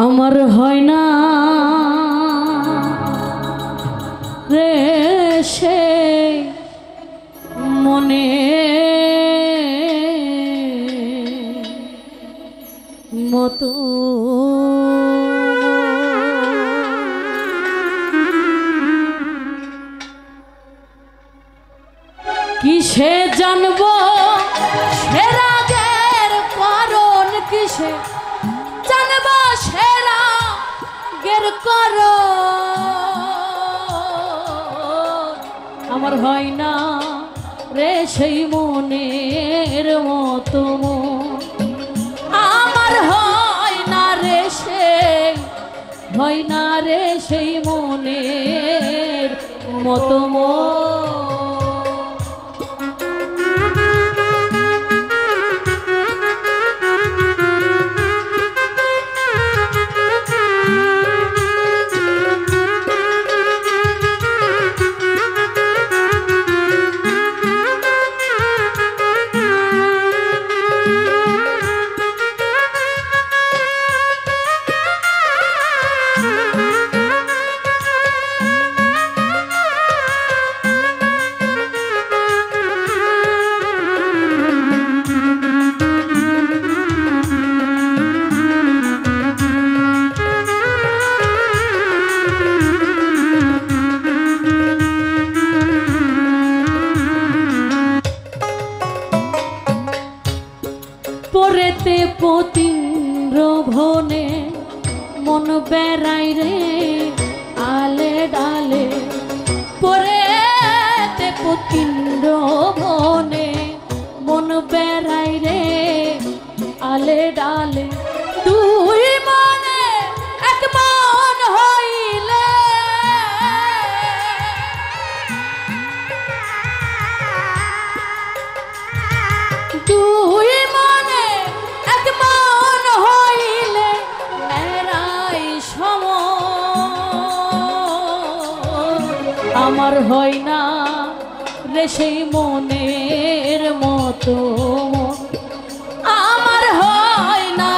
আমার হয় না রে সে মনে মতো কিসে জানবো সে রাগের কারণ, কিসে জানবো সে রাগের কারণ। আমার হয় না রে সেই মনের মতো মন, আমার হয় না রে সেই মনের মতো মন। পরেতে পতীন্দ্র ভনে মন বেড়াই রে আলে ডালে, পরেতে পতীন্দ্র ভনে মন বেড়াই রে আলে ডালে। দুই মনে এক মন হইলে দুই আমার হয় না রে সেই মনের মতো মন, আমার হয় না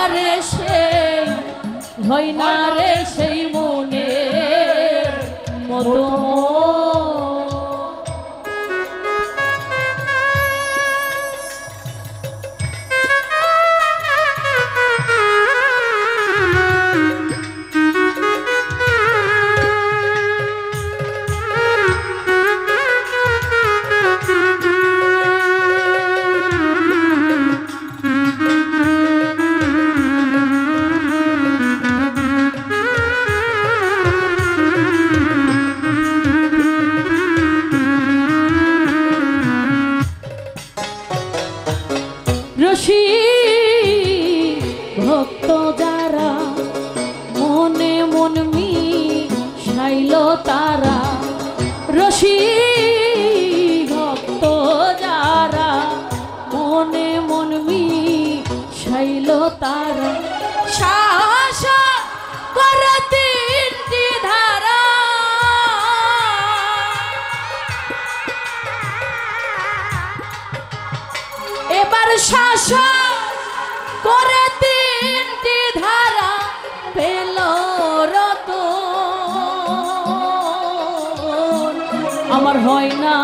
রে সেই মনের মতো ভক্ত যারা মনে মন মিশাইল তারা, ভক্ত যারা মনে মন মিশাইল তারা, শাসা করে তিনটি ধারা, এবার শাসা করে তিনটি ধারা পেল রতন। আমার হয় না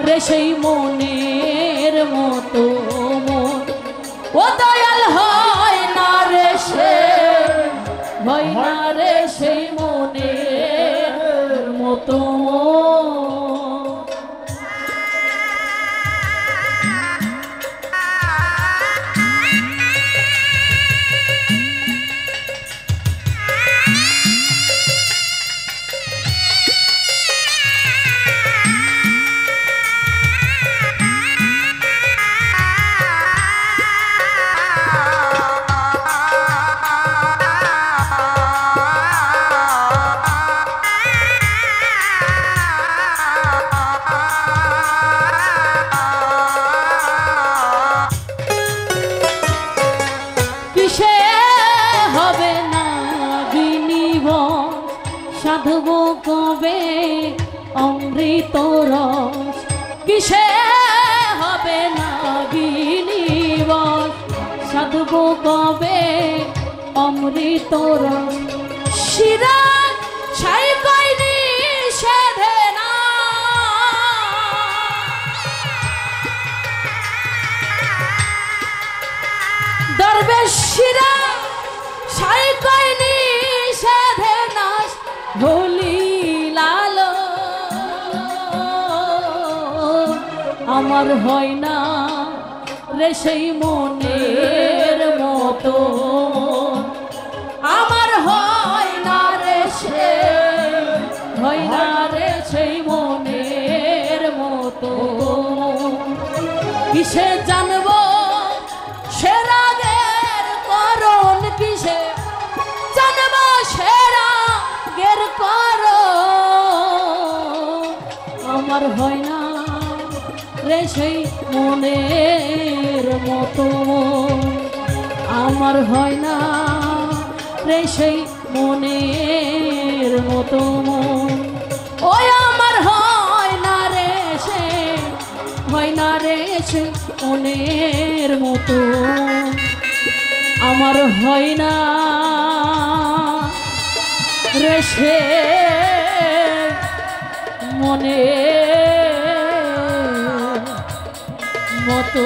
রে সেই মনের মতো মন, ও দয়াল হয় না রে সেই মনের মতো মন। সাধব কবে অমৃত রস, কিসে হবে না গিনিবস, সাধব কবে অমৃত রস শিরা ছাই কইনি সেধে না দরবেশ শিরা ছাই কইনি সেধে না ভুলি লালো আমার হয় না রে সেই মনের মতো আমার হয় না রে সে হয় না রে সেই মনের মতো কিসে জানবো সে রাগের করণ কিসে জানবো সে রাগের করণ আমার হয় না রে সেই মনের মতো আমার হয় না রে সেই মনের মতো ওই আমার হয় না রে সে হয় না রে সেই মনের মতো আমার হয় না রে সে মনের মতো